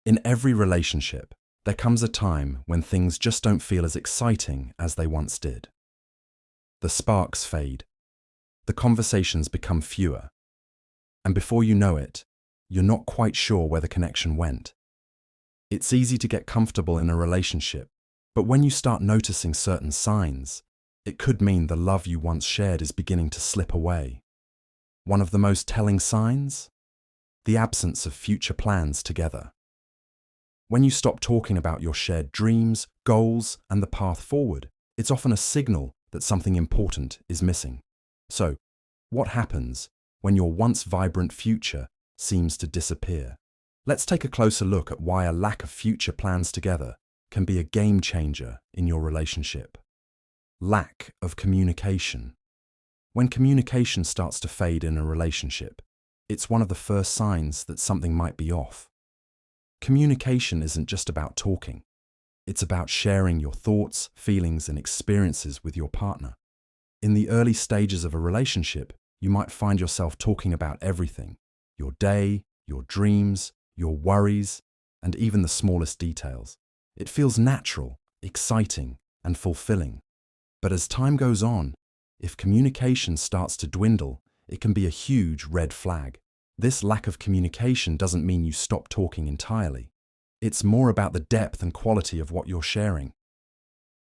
In every relationship, there comes a time when things just don't feel as exciting as they once did. The sparks fade, the conversations become fewer, and before you know it, you're not quite sure where the connection went. It's easy to get comfortable in a relationship, but when you start noticing certain signs, it could mean the love you once shared is beginning to slip away. One of the most telling signs? The absence of future plans together. When you stop talking about your shared dreams, goals, and the path forward, it's often a signal that something important is missing. So, what happens when your once vibrant future seems to disappear? Let's take a closer look at why a lack of future plans together can be a game changer in your relationship. Lack of communication. When communication starts to fade in a relationship, it's one of the first signs that something might be off. Communication isn't just about talking. It's about sharing your thoughts, feelings, and experiences with your partner. In the early stages of a relationship, you might find yourself talking about everything: your day, your dreams, your worries, and even the smallest details. It feels natural, exciting, and fulfilling. But as time goes on, if communication starts to dwindle, it can be a huge red flag. This lack of communication doesn't mean you stop talking entirely. It's more about the depth and quality of what you're sharing.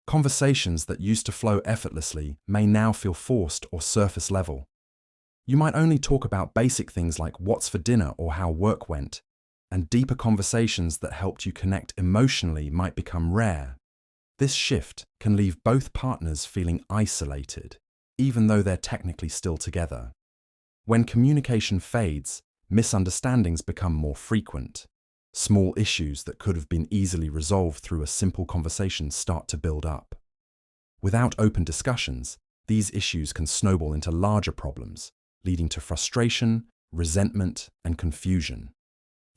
Conversations that used to flow effortlessly may now feel forced or surface level. You might only talk about basic things like what's for dinner or how work went, and deeper conversations that helped you connect emotionally might become rare. This shift can leave both partners feeling isolated, even though they're technically still together. When communication fades, misunderstandings become more frequent. Small issues that could have been easily resolved through a simple conversation start to build up. Without open discussions, these issues can snowball into larger problems, leading to frustration, resentment, and confusion.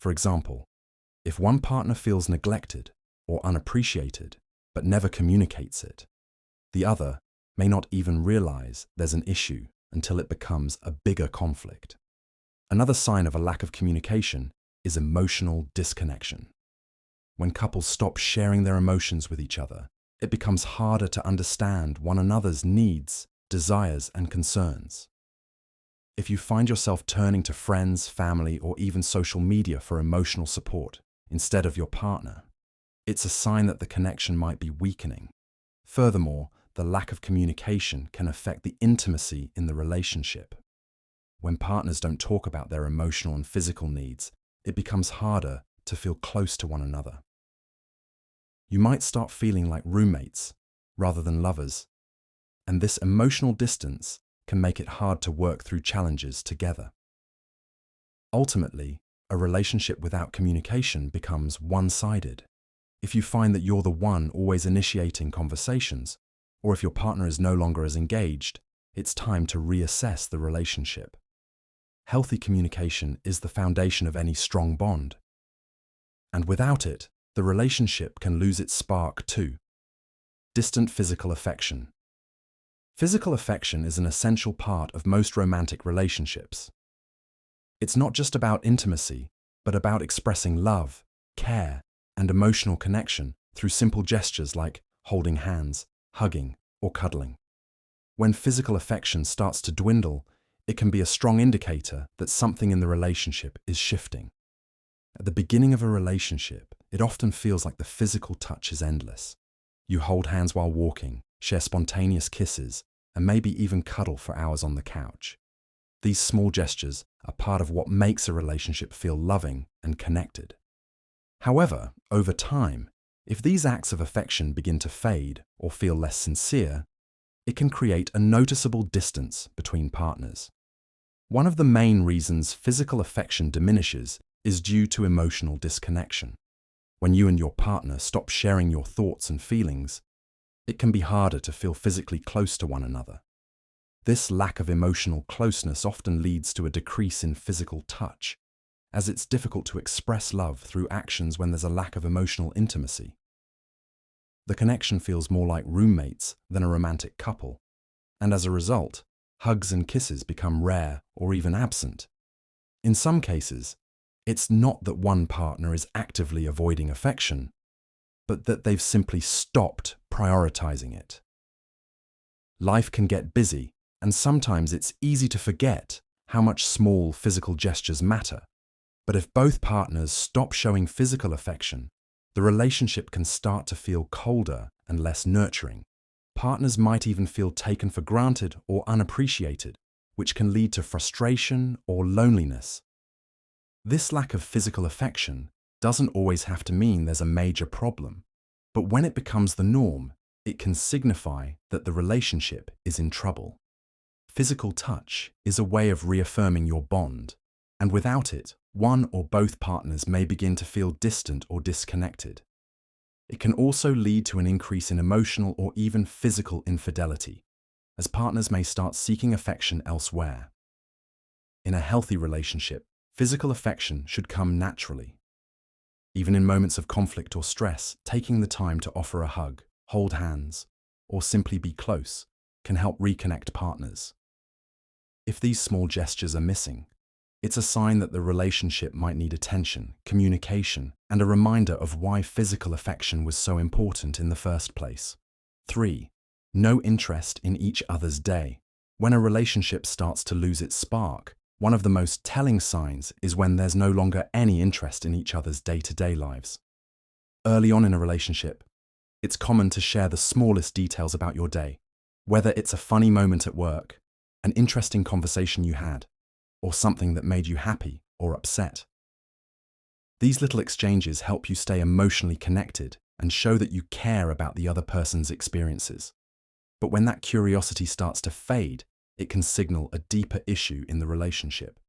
For example, if one partner feels neglected or unappreciated, but never communicates it, the other may not even realize there's an issue until it becomes a bigger conflict. Another sign of a lack of communication is emotional disconnection. When couples stop sharing their emotions with each other, it becomes harder to understand one another's needs, desires, and concerns. If you find yourself turning to friends, family, or even social media for emotional support instead of your partner, it's a sign that the connection might be weakening. Furthermore, the lack of communication can affect the intimacy in the relationship. When partners don't talk about their emotional and physical needs, it becomes harder to feel close to one another. You might start feeling like roommates rather than lovers, and this emotional distance can make it hard to work through challenges together. Ultimately, a relationship without communication becomes one-sided. If you find that you're the one always initiating conversations, or if your partner is no longer as engaged, it's time to reassess the relationship. Healthy communication is the foundation of any strong bond. And without it, the relationship can lose its spark too. Distant physical affection. Physical affection is an essential part of most romantic relationships. It's not just about intimacy, but about expressing love, care, and emotional connection through simple gestures like holding hands, hugging, or cuddling. When physical affection starts to dwindle, it can be a strong indicator that something in the relationship is shifting. At the beginning of a relationship, it often feels like the physical touch is endless. You hold hands while walking, share spontaneous kisses, and maybe even cuddle for hours on the couch. These small gestures are part of what makes a relationship feel loving and connected. However, over time, if these acts of affection begin to fade or feel less sincere, it can create a noticeable distance between partners. One of the main reasons physical affection diminishes is due to emotional disconnection. When you and your partner stop sharing your thoughts and feelings, it can be harder to feel physically close to one another. This lack of emotional closeness often leads to a decrease in physical touch, as it's difficult to express love through actions when there's a lack of emotional intimacy. The connection feels more like roommates than a romantic couple, and as a result, hugs and kisses become rare or even absent. In some cases, It's not that one partner is actively avoiding affection, but that they've simply stopped prioritizing it. Life can get busy, and sometimes it's easy to forget how much small physical gestures matter. But if both partners stop showing physical affection, the relationship can start to feel colder and less nurturing. Partners might even feel taken for granted or unappreciated, which can lead to frustration or loneliness. This lack of physical affection doesn't always have to mean there's a major problem, but when it becomes the norm, it can signify that the relationship is in trouble. Physical touch is a way of reaffirming your bond, and without it, one or both partners may begin to feel distant or disconnected. It can also lead to an increase in emotional or even physical infidelity, as partners may start seeking affection elsewhere. In a healthy relationship, physical affection should come naturally. Even in moments of conflict or stress, taking the time to offer a hug, hold hands, or simply be close can help reconnect partners. If these small gestures are missing, it's a sign that the relationship might need attention, communication, and a reminder of why physical affection was so important in the first place. 3. No interest in each other's day. When a relationship starts to lose its spark, one of the most telling signs is when there's no longer any interest in each other's day-to-day lives. Early on in a relationship, it's common to share the smallest details about your day, whether it's a funny moment at work, an interesting conversation you had, or something that made you happy or upset. These little exchanges help you stay emotionally connected and show that you care about the other person's experiences. But when that curiosity starts to fade, it can signal a deeper issue in the relationship.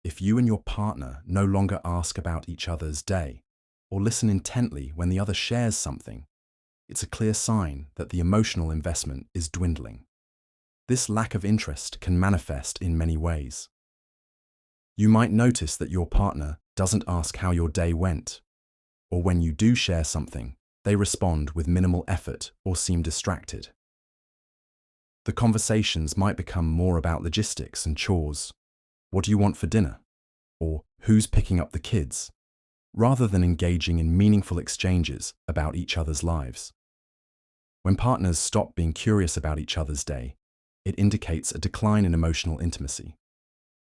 If you and your partner no longer ask about each other's day or listen intently when the other shares something, it's a clear sign that the emotional investment is dwindling. This lack of interest can manifest in many ways. You might notice that your partner doesn't ask how your day went, or when you do share something, they respond with minimal effort or seem distracted. The conversations might become more about logistics and chores. What do you want for dinner? Or who's picking up the kids? Rather than engaging in meaningful exchanges about each other's lives. When partners stop being curious about each other's day, it indicates a decline in emotional intimacy.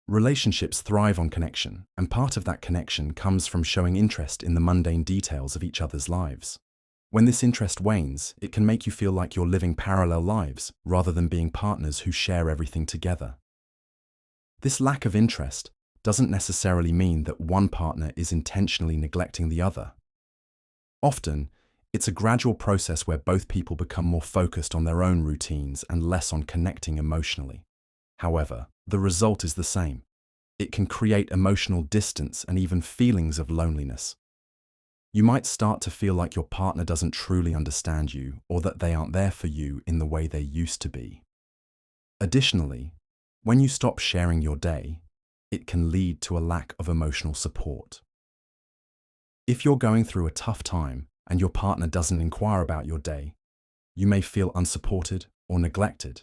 Relationships thrive on connection, and part of that connection comes from showing interest in the mundane details of each other's lives. When this interest wanes, it can make you feel like you're living parallel lives rather than being partners who share everything together. This lack of interest doesn't necessarily mean that one partner is intentionally neglecting the other. Often, it's a gradual process where both people become more focused on their own routines and less on connecting emotionally. However, the result is the same. It can create emotional distance and even feelings of loneliness. You might start to feel like your partner doesn't truly understand you or that they aren't there for you in the way they used to be. Additionally, when you stop sharing your day, it can lead to a lack of emotional support. If you're going through a tough time and your partner doesn't inquire about your day, you may feel unsupported or neglected.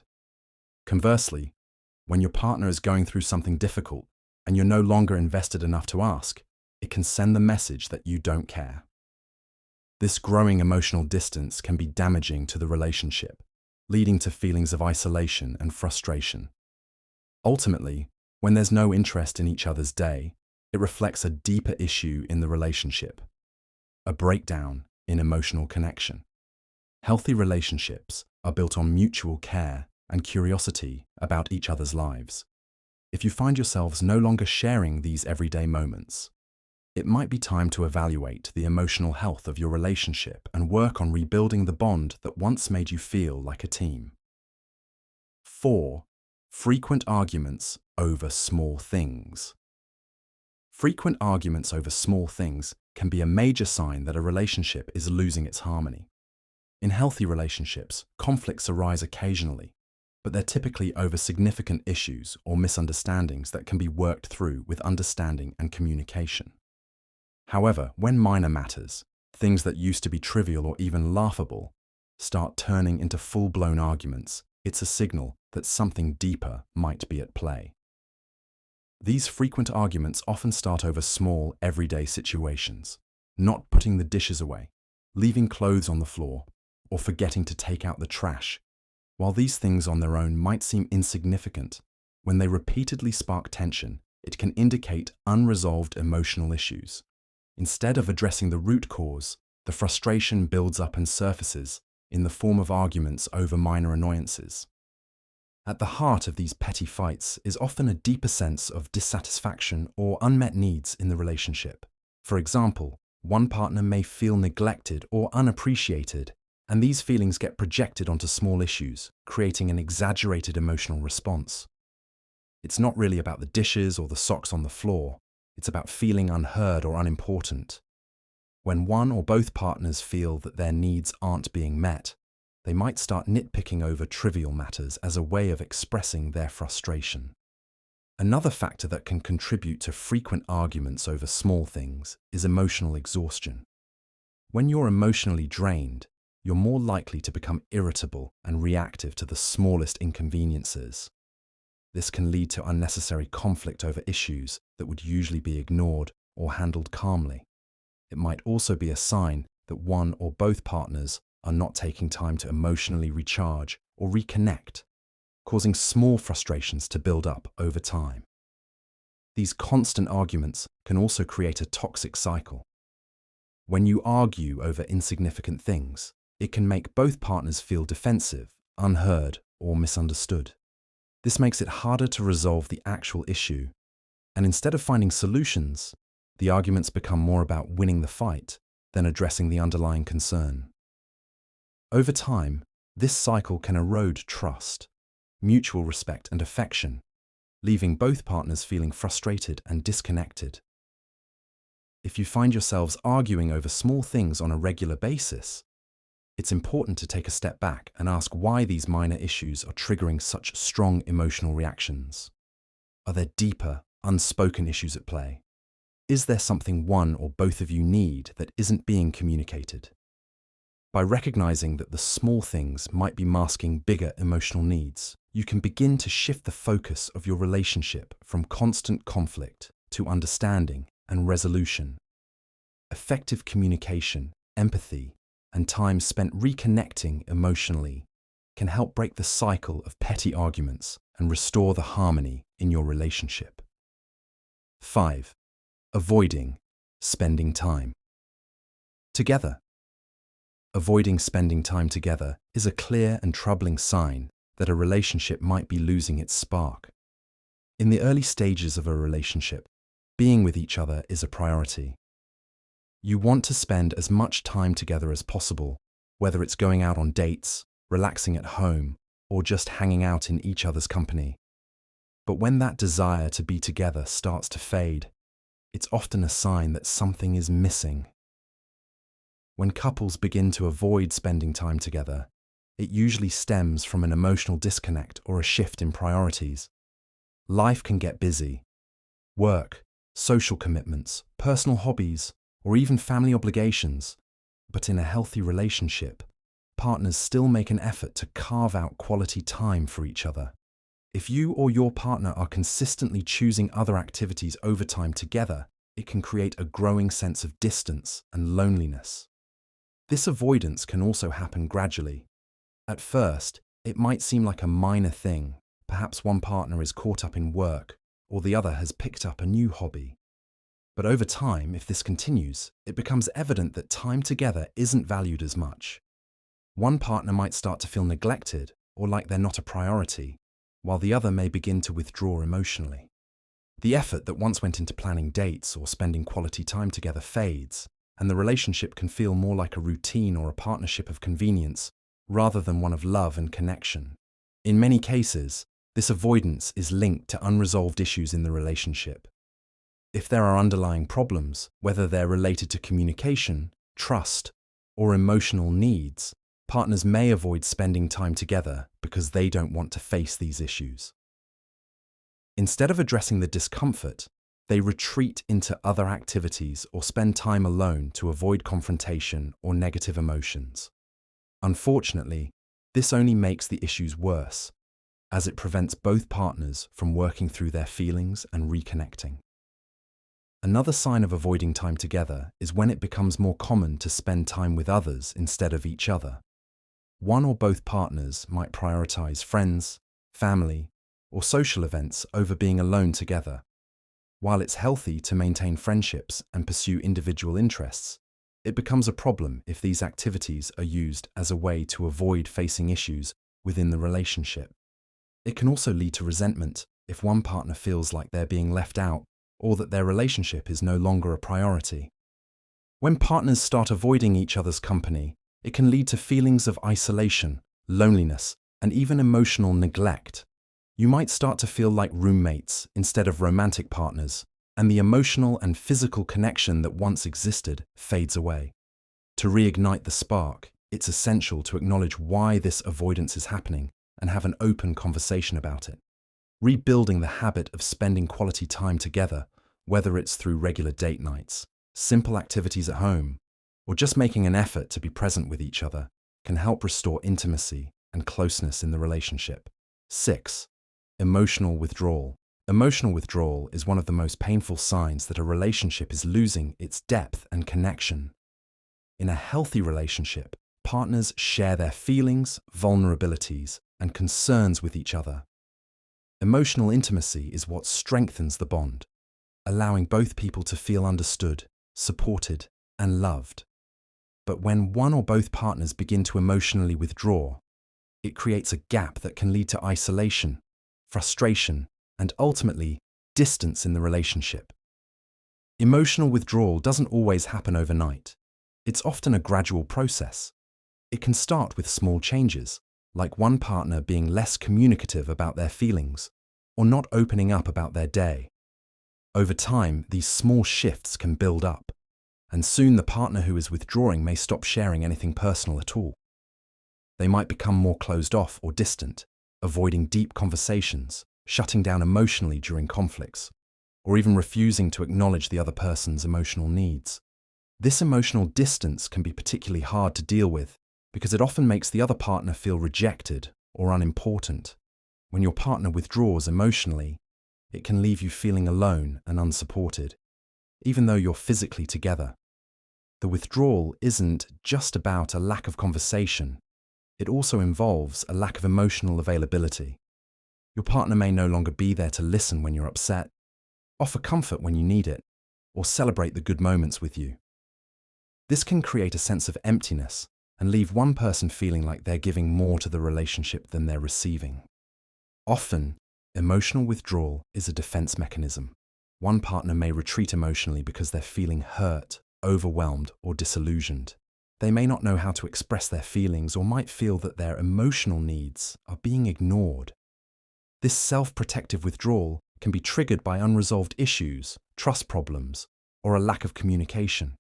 Conversely, when your partner is going through something difficult and you're no longer invested enough to ask, it can send the message that you don't care. This growing emotional distance can be damaging to the relationship, leading to feelings of isolation and frustration. Ultimately, when there's no interest in each other's day, it reflects a deeper issue in the relationship, a breakdown in emotional connection. Healthy relationships are built on mutual care and curiosity about each other's lives. If you find yourselves no longer sharing these everyday moments, it might be time to evaluate the emotional health of your relationship and work on rebuilding the bond that once made you feel like a team. 4. Frequent arguments over small things. Frequent arguments over small things can be a major sign that a relationship is losing its harmony. In healthy relationships, conflicts arise occasionally, but they're typically over significant issues or misunderstandings that can be worked through with understanding and communication. However, when minor matters, things that used to be trivial or even laughable, start turning into full-blown arguments, it's a signal that something deeper might be at play. These frequent arguments often start over small, everyday situations. Not putting the dishes away, leaving clothes on the floor, or forgetting to take out the trash. While these things on their own might seem insignificant, when they repeatedly spark tension, it can indicate unresolved emotional issues. Instead of addressing the root cause, the frustration builds up and surfaces in the form of arguments over minor annoyances. At the heart of these petty fights is often a deeper sense of dissatisfaction or unmet needs in the relationship. For example, one partner may feel neglected or unappreciated, and these feelings get projected onto small issues, creating an exaggerated emotional response. It's not really about the dishes or the socks on the floor, it's about feeling unheard or unimportant. When one or both partners feel that their needs aren't being met, they might start nitpicking over trivial matters as a way of expressing their frustration. Another factor that can contribute to frequent arguments over small things is emotional exhaustion. When you're emotionally drained, you're more likely to become irritable and reactive to the smallest inconveniences. This can lead to unnecessary conflict over issues that would usually be ignored or handled calmly. It might also be a sign that one or both partners are not taking time to emotionally recharge or reconnect, causing small frustrations to build up over time. These constant arguments can also create a toxic cycle. When you argue over insignificant things, it can make both partners feel defensive, unheard, or misunderstood. This makes it harder to resolve the actual issue, and instead of finding solutions, the arguments become more about winning the fight than addressing the underlying concern. Over time, this cycle can erode trust, mutual respect, and affection, leaving both partners feeling frustrated and disconnected. If you find yourselves arguing over small things on a regular basis, it's important to take a step back and ask why these minor issues are triggering such strong emotional reactions. Are there deeper, unspoken issues at play? Is there something one or both of you need that isn't being communicated? By recognizing that the small things might be masking bigger emotional needs, you can begin to shift the focus of your relationship from constant conflict to understanding and resolution. Effective communication, empathy, and time spent reconnecting emotionally can help break the cycle of petty arguments and restore the harmony in your relationship. 5. Avoiding spending time together. Avoiding spending time together is a clear and troubling sign that a relationship might be losing its spark. In the early stages of a relationship, being with each other is a priority. You want to spend as much time together as possible, whether it's going out on dates, relaxing at home, or just hanging out in each other's company. But when that desire to be together starts to fade, it's often a sign that something is missing. When couples begin to avoid spending time together, it usually stems from an emotional disconnect or a shift in priorities. Life can get busy. Work, social commitments, personal hobbies, or even family obligations. But in a healthy relationship, partners still make an effort to carve out quality time for each other. If you or your partner are consistently choosing other activities over time together, it can create a growing sense of distance and loneliness. This avoidance can also happen gradually. At first, it might seem like a minor thing. Perhaps one partner is caught up in work, or the other has picked up a new hobby. But over time, if this continues, it becomes evident that time together isn't valued as much. One partner might start to feel neglected or like they're not a priority, while the other may begin to withdraw emotionally. The effort that once went into planning dates or spending quality time together fades, and the relationship can feel more like a routine or a partnership of convenience rather than one of love and connection. In many cases, this avoidance is linked to unresolved issues in the relationship. If there are underlying problems, whether they're related to communication, trust, or emotional needs, partners may avoid spending time together because they don't want to face these issues. Instead of addressing the discomfort, they retreat into other activities or spend time alone to avoid confrontation or negative emotions. Unfortunately, this only makes the issues worse. as it prevents both partners from working through their feelings and reconnecting. Another sign of avoiding time together is when it becomes more common to spend time with others instead of each other. One or both partners might prioritize friends, family, or social events over being alone together. While it's healthy to maintain friendships and pursue individual interests, it becomes a problem if these activities are used as a way to avoid facing issues within the relationship. It can also lead to resentment if one partner feels like they're being left out or that their relationship is no longer a priority. When partners start avoiding each other's company, it can lead to feelings of isolation, loneliness, and even emotional neglect. You might start to feel like roommates instead of romantic partners, and the emotional and physical connection that once existed fades away. To reignite the spark, it's essential to acknowledge why this avoidance is happening and have an open conversation about it. Rebuilding the habit of spending quality time together, whether it's through regular date nights, simple activities at home, or just making an effort to be present with each other, can help restore intimacy and closeness in the relationship. 6. Emotional withdrawal. Emotional withdrawal is one of the most painful signs that a relationship is losing its depth and connection. In a healthy relationship, partners share their feelings, vulnerabilities, and concerns with each other. Emotional intimacy is what strengthens the bond, allowing both people to feel understood, supported, and loved. But when one or both partners begin to emotionally withdraw, it creates a gap that can lead to isolation, frustration, and ultimately, distance in the relationship. Emotional withdrawal doesn't always happen overnight. It's often a gradual process. It can start with small changes, like one partner being less communicative about their feelings or not opening up about their day. Over time, these small shifts can build up, and soon the partner who is withdrawing may stop sharing anything personal at all. They might become more closed off or distant, avoiding deep conversations, shutting down emotionally during conflicts, or even refusing to acknowledge the other person's emotional needs. This emotional distance can be particularly hard to deal with because it often makes the other partner feel rejected or unimportant. When your partner withdraws emotionally, it can leave you feeling alone and unsupported, even though you're physically together. The withdrawal isn't just about a lack of conversation. It also involves a lack of emotional availability. Your partner may no longer be there to listen when you're upset, offer comfort when you need it, or celebrate the good moments with you. This can create a sense of emptiness and leave one person feeling like they're giving more to the relationship than they're receiving. Often, emotional withdrawal is a defense mechanism. One partner may retreat emotionally because they're feeling hurt, overwhelmed, or disillusioned. They may not know how to express their feelings or might feel that their emotional needs are being ignored. This self-protective withdrawal can be triggered by unresolved issues, trust problems, or a lack of communication.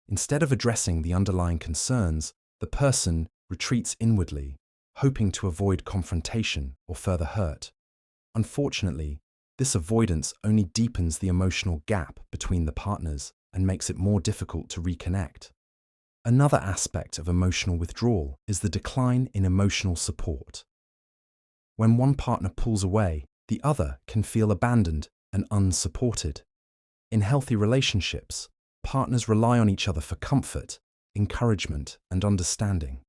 Instead of addressing the underlying concerns, the person retreats inwardly, hoping to avoid confrontation or further hurt. Unfortunately, this avoidance only deepens the emotional gap between the partners and makes it more difficult to reconnect. Another aspect of emotional withdrawal is the decline in emotional support. When one partner pulls away, the other can feel abandoned and unsupported. In healthy relationships, partners rely on each other for comfort, encouragement, and understanding.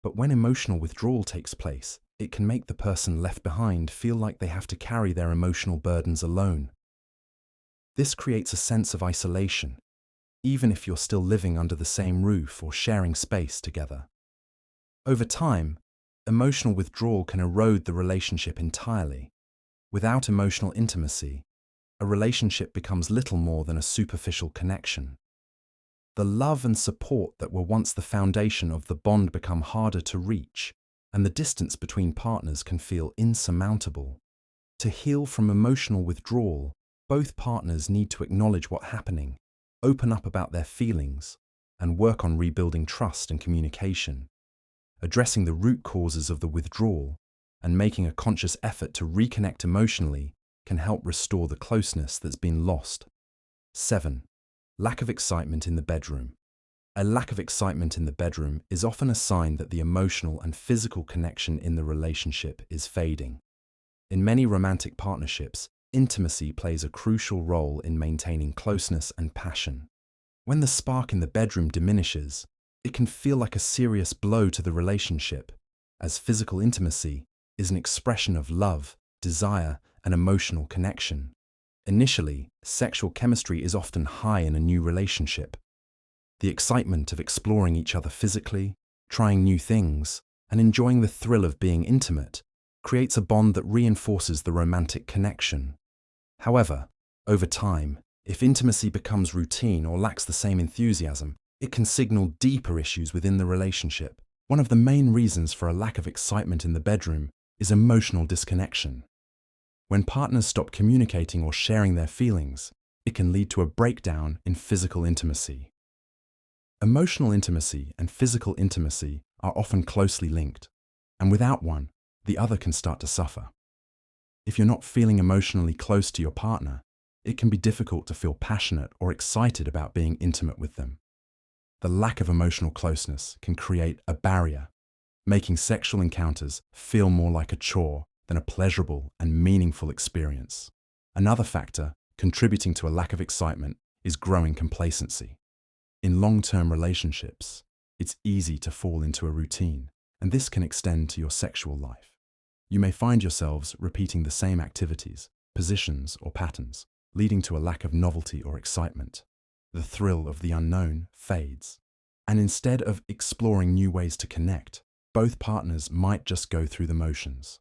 But when emotional withdrawal takes place, it can make the person left behind feel like they have to carry their emotional burdens alone. This creates a sense of isolation, even if you're still living under the same roof or sharing space together. Over time, emotional withdrawal can erode the relationship entirely. Without emotional intimacy, a relationship becomes little more than a superficial connection. The love and support that were once the foundation of the bond become harder to reach, and the distance between partners can feel insurmountable. To heal from emotional withdrawal, both partners need to acknowledge what's happening, open up about their feelings, and work on rebuilding trust and communication. Addressing the root causes of the withdrawal and making a conscious effort to reconnect emotionally can help restore the closeness that's been lost. 7. Lack of excitement in the bedroom. A lack of excitement in the bedroom is often a sign that the emotional and physical connection in the relationship is fading. In many romantic partnerships, intimacy plays a crucial role in maintaining closeness and passion. When the spark in the bedroom diminishes, it can feel like a serious blow to the relationship, as physical intimacy is an expression of love, desire, and emotional connection. Initially, sexual chemistry is often high in a new relationship. The excitement of exploring each other physically, trying new things, and enjoying the thrill of being intimate creates a bond that reinforces the romantic connection. However, over time, if intimacy becomes routine or lacks the same enthusiasm, it can signal deeper issues within the relationship. One of the main reasons for a lack of excitement in the bedroom is emotional disconnection. When partners stop communicating or sharing their feelings, it can lead to a breakdown in physical intimacy. Emotional intimacy and physical intimacy are often closely linked, and without one, the other can start to suffer. If you're not feeling emotionally close to your partner, it can be difficult to feel passionate or excited about being intimate with them. The lack of emotional closeness can create a barrier, making sexual encounters feel more like a chore than a pleasurable and meaningful experience. Another factor contributing to a lack of excitement is growing complacency. In long-term relationships, it's easy to fall into a routine, and this can extend to your sexual life. You may find yourselves repeating the same activities, positions, or patterns, leading to a lack of novelty or excitement. The thrill of the unknown fades, and instead of exploring new ways to connect, both partners might just go through the motions.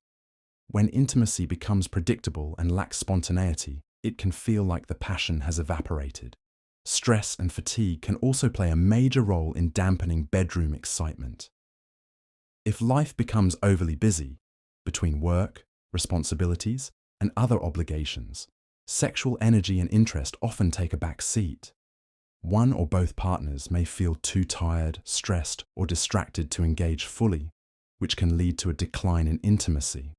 When intimacy becomes predictable and lacks spontaneity, it can feel like the passion has evaporated. Stress and fatigue can also play a major role in dampening bedroom excitement. If life becomes overly busy, between work, responsibilities, and other obligations, sexual energy and interest often take a back seat. One or both partners may feel too tired, stressed, or distracted to engage fully, which can lead to a decline in intimacy.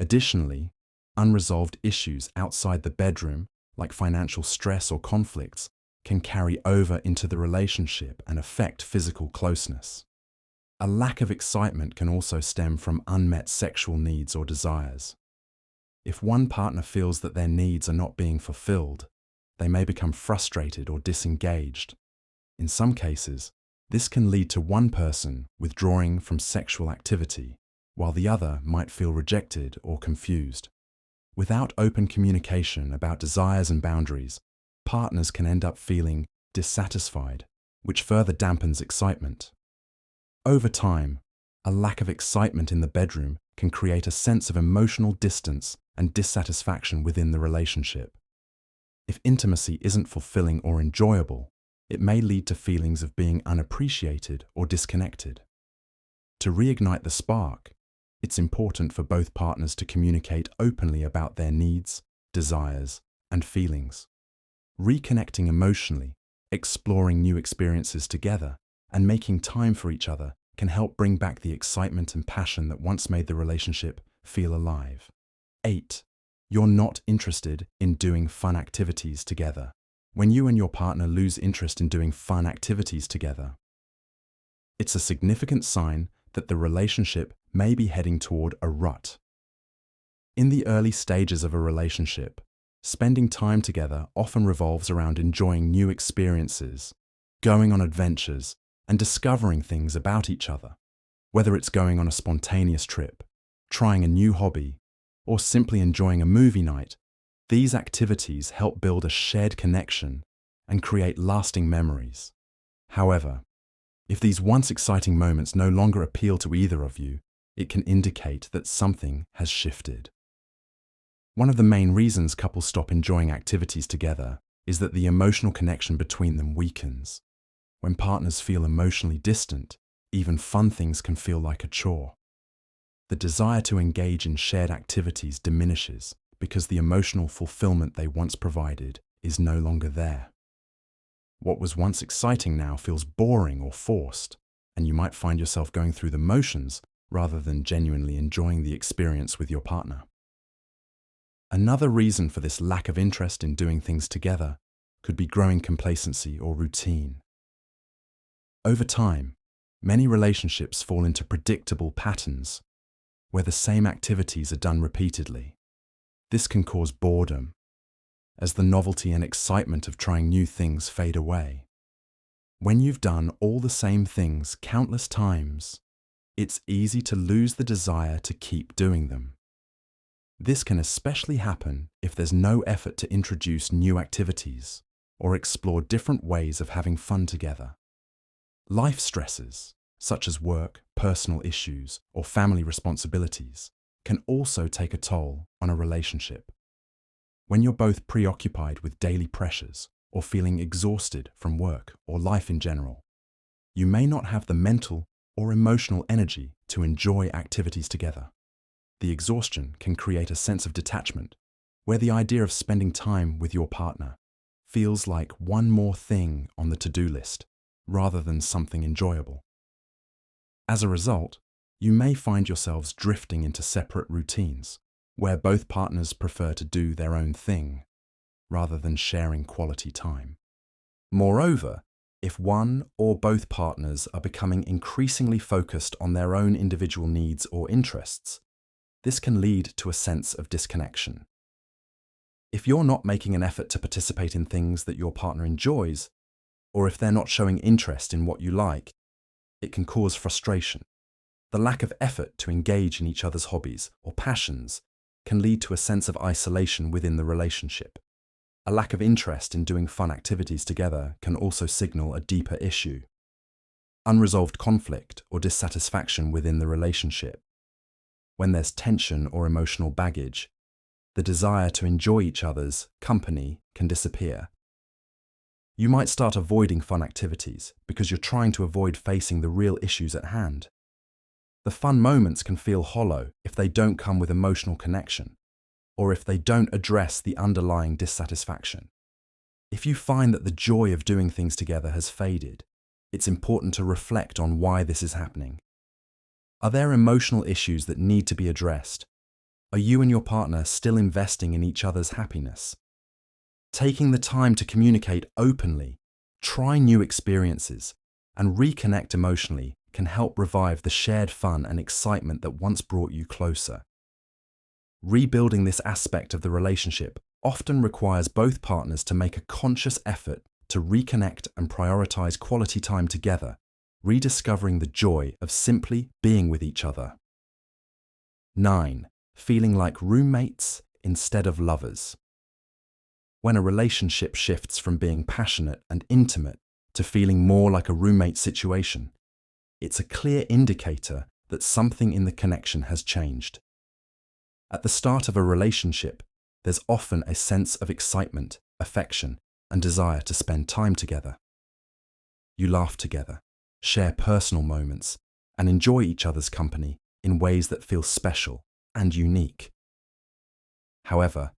Additionally, unresolved issues outside the bedroom, like financial stress or conflicts, can carry over into the relationship and affect physical closeness. A lack of excitement can also stem from unmet sexual needs or desires. If one partner feels that their needs are not being fulfilled, they may become frustrated or disengaged. In some cases, this can lead to one person withdrawing from sexual activity, while the other might feel rejected or confused. Without open communication about desires and boundaries, partners can end up feeling dissatisfied, which further dampens excitement. Over time, a lack of excitement in the bedroom can create a sense of emotional distance and dissatisfaction within the relationship. If intimacy isn't fulfilling or enjoyable, it may lead to feelings of being unappreciated or disconnected. To reignite the spark, it's important for both partners to communicate openly about their needs, desires, and feelings. Reconnecting emotionally, exploring new experiences together, and making time for each other can help bring back the excitement and passion that once made the relationship feel alive. 8. You're not interested in doing fun activities together. When you and your partner lose interest in doing fun activities together, it's a significant sign that the relationship may be heading toward a rut. In the early stages of a relationship, spending time together often revolves around enjoying new experiences, going on adventures, and discovering things about each other. Whether it's going on a spontaneous trip, trying a new hobby, or simply enjoying a movie night, these activities help build a shared connection and create lasting memories. However, if these once exciting moments no longer appeal to either of you, it can indicate that something has shifted. One of the main reasons couples stop enjoying activities together is that the emotional connection between them weakens. When partners feel emotionally distant, even fun things can feel like a chore. The desire to engage in shared activities diminishes because the emotional fulfillment they once provided is no longer there. What was once exciting now feels boring or forced, and you might find yourself going through the motions rather than genuinely enjoying the experience with your partner. Another reason for this lack of interest in doing things together could be growing complacency or routine. Over time, many relationships fall into predictable patterns where the same activities are done repeatedly. This can cause boredom, as the novelty and excitement of trying new things fade away. When you've done all the same things countless times, it's easy to lose the desire to keep doing them. This can especially happen if there's no effort to introduce new activities or explore different ways of having fun together. Life stresses, such as work, personal issues, or family responsibilities, can also take a toll on a relationship. When you're both preoccupied with daily pressures or feeling exhausted from work or life in general, you may not have the mental or emotional energy to enjoy activities together. The exhaustion can create a sense of detachment, where the idea of spending time with your partner feels like one more thing on the to-do list, rather than something enjoyable. As a result, you may find yourselves drifting into separate routines, where both partners prefer to do their own thing, rather than sharing quality time. Moreover, if one or both partners are becoming increasingly focused on their own individual needs or interests, this can lead to a sense of disconnection. If you're not making an effort to participate in things that your partner enjoys, or if they're not showing interest in what you like, it can cause frustration. The lack of effort to engage in each other's hobbies or passions can lead to a sense of isolation within the relationship. A lack of interest in doing fun activities together can also signal a deeper issue: unresolved conflict or dissatisfaction within the relationship. When there's tension or emotional baggage, the desire to enjoy each other's company can disappear. You might start avoiding fun activities because you're trying to avoid facing the real issues at hand. The fun moments can feel hollow if they don't come with emotional connection, or if they don't address the underlying dissatisfaction. If you find that the joy of doing things together has faded, it's important to reflect on why this is happening. Are there emotional issues that need to be addressed? Are you and your partner still investing in each other's happiness? Taking the time to communicate openly, try new experiences, and reconnect emotionally can help revive the shared fun and excitement that once brought you closer. Rebuilding this aspect of the relationship often requires both partners to make a conscious effort to reconnect and prioritize quality time together, rediscovering the joy of simply being with each other. 9. Feeling like roommates instead of lovers. When a relationship shifts from being passionate and intimate to feeling more like a roommate situation, it's a clear indicator that something in the connection has changed. At the start of a relationship, there's often a sense of excitement, affection, and desire to spend time together. You laugh together, share personal moments, and enjoy each other's company in ways that feel special and unique. However,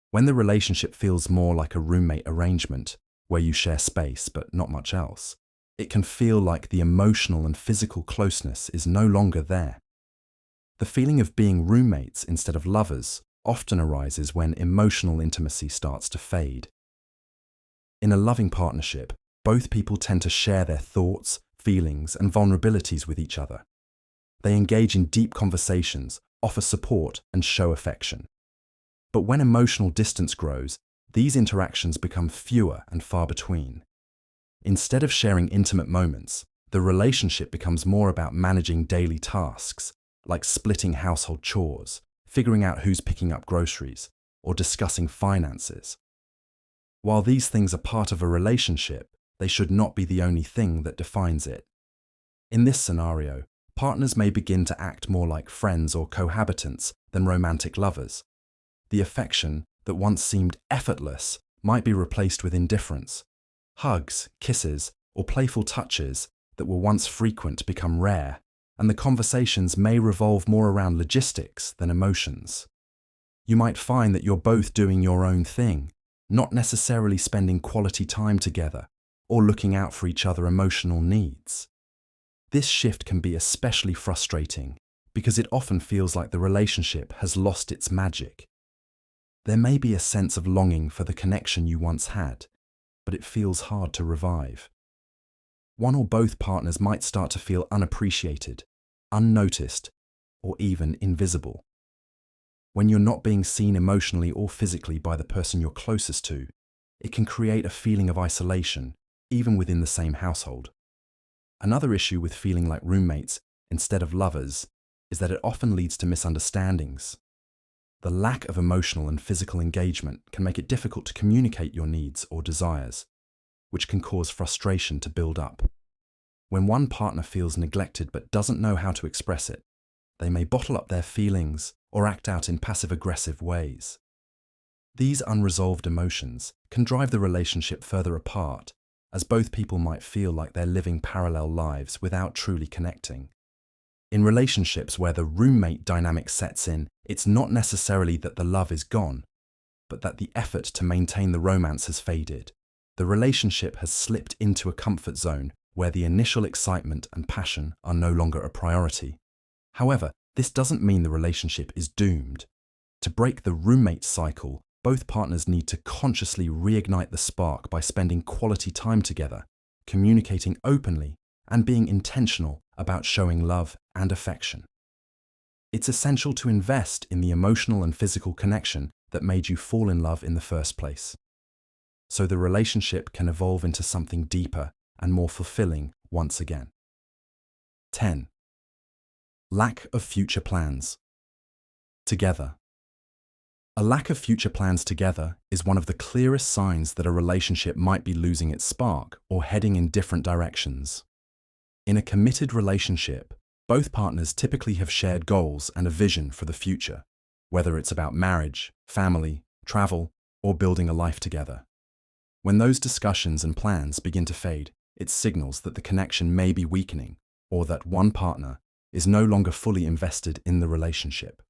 when the relationship feels more like a roommate arrangement, where you share space but not much else, it can feel like the emotional and physical closeness is no longer there. The feeling of being roommates instead of lovers often arises when emotional intimacy starts to fade. In a loving partnership, both people tend to share their thoughts, feelings, and vulnerabilities with each other. They engage in deep conversations, offer support, and show affection. But when emotional distance grows, these interactions become fewer and far between. Instead of sharing intimate moments, the relationship becomes more about managing daily tasks, like splitting household chores, figuring out who's picking up groceries, or discussing finances. While these things are part of a relationship, they should not be the only thing that defines it. In this scenario, partners may begin to act more like friends or cohabitants than romantic lovers. The affection that once seemed effortless might be replaced with indifference. Hugs, kisses, or playful touches that were once frequent become rare, and the conversations may revolve more around logistics than emotions. You might find that you're both doing your own thing, not necessarily spending quality time together or looking out for each other's emotional needs. This shift can be especially frustrating because it often feels like the relationship has lost its magic. There may be a sense of longing for the connection you once had, but it feels hard to revive. one or both partners might start to feel unappreciated, unnoticed, or even invisible. When you're not being seen emotionally or physically by the person you're closest to, it can create a feeling of isolation, even within the same household. Another issue with feeling like roommates instead of lovers is that it often leads to misunderstandings. The lack of emotional and physical engagement can make it difficult to communicate your needs or desires, which can cause frustration to build up. When one partner feels neglected but doesn't know how to express it, they may bottle up their feelings or act out in passive-aggressive ways. These unresolved emotions can drive the relationship further apart, as both people might feel like they're living parallel lives without truly connecting. In relationships where the roommate dynamic sets in, it's not necessarily that the love is gone, but that the effort to maintain the romance has faded. The relationship has slipped into a comfort zone where the initial excitement and passion are no longer a priority. However, this doesn't mean the relationship is doomed. To break the roommate cycle, both partners need to consciously reignite the spark by spending quality time together, communicating openly, and being intentional about showing love and affection. It's essential to invest in the emotional and physical connection that made you fall in love in the first place, so the relationship can evolve into something deeper and more fulfilling once again. 10. Lack of future plans. Together. A lack of future plans together is one of the clearest signs that a relationship might be losing its spark or heading in different directions. In a committed relationship, both partners typically have shared goals and a vision for the future, whether it's about marriage, family, travel, or building a life together. When those discussions and plans begin to fade, it signals that the connection may be weakening or that one partner is no longer fully invested in the relationship.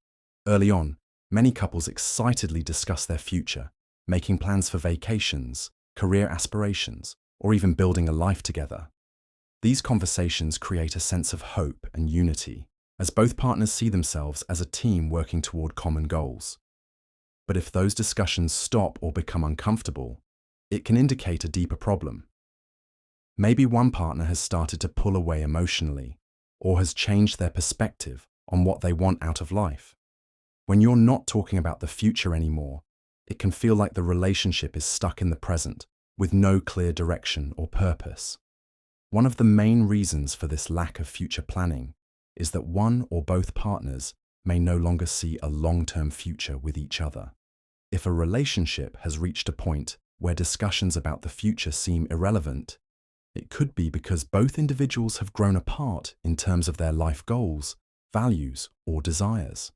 Early on, many couples excitedly discuss their future, making plans for vacations, career aspirations, or even building a life together. These conversations create a sense of hope and unity, as both partners see themselves as a team working toward common goals. But if those discussions stop or become uncomfortable, it can indicate a deeper problem. Maybe one partner has started to pull away emotionally, or has changed their perspective on what they want out of life. When you're not talking about the future anymore, it can feel like the relationship is stuck in the present, with no clear direction or purpose. One of the main reasons for this lack of future planning is that one or both partners may no longer see a long-term future with each other. If a relationship has reached a point where discussions about the future seem irrelevant, it could be because both individuals have grown apart in terms of their life goals, values, or desires.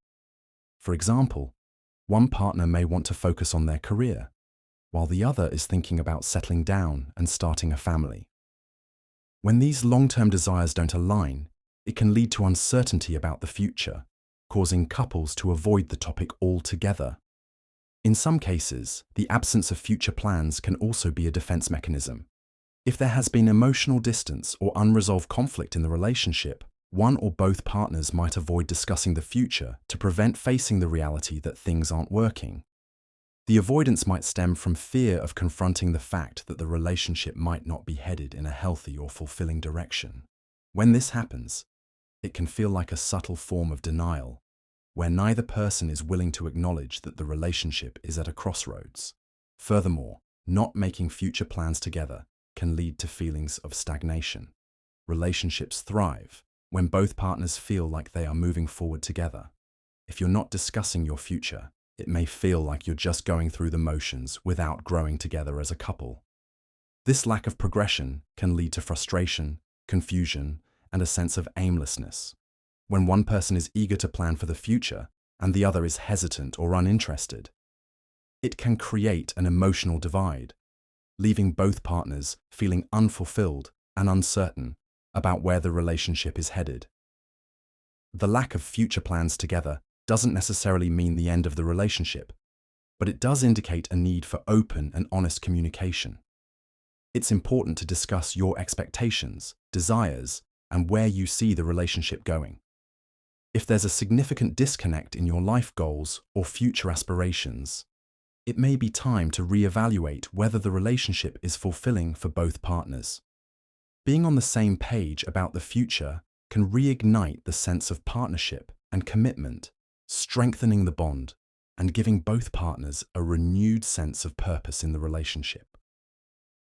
For example, one partner may want to focus on their career, while the other is thinking about settling down and starting a family. When these long-term desires don't align, it can lead to uncertainty about the future, causing couples to avoid the topic altogether. In some cases, the absence of future plans can also be a defense mechanism. If there has been emotional distance or unresolved conflict in the relationship, one or both partners might avoid discussing the future to prevent facing the reality that things aren't working. The avoidance might stem from fear of confronting the fact that the relationship might not be headed in a healthy or fulfilling direction. When this happens, it can feel like a subtle form of denial, where neither person is willing to acknowledge that the relationship is at a crossroads. Furthermore, not making future plans together can lead to feelings of stagnation. Relationships thrive when both partners feel like they are moving forward together. If you're not discussing your future, it may feel like you're just going through the motions without growing together as a couple. This lack of progression can lead to frustration, confusion, and a sense of aimlessness. When one person is eager to plan for the future and the other is hesitant or uninterested, it can create an emotional divide, leaving both partners feeling unfulfilled and uncertain about where the relationship is headed. The lack of future plans together doesn't necessarily mean the end of the relationship, but it does indicate a need for open and honest communication. It's important to discuss your expectations, desires, and where you see the relationship going. If there's a significant disconnect in your life goals or future aspirations, it may be time to reevaluate whether the relationship is fulfilling for both partners. Being on the same page about the future can reignite the sense of partnership and commitment, strengthening the bond and giving both partners a renewed sense of purpose in the relationship.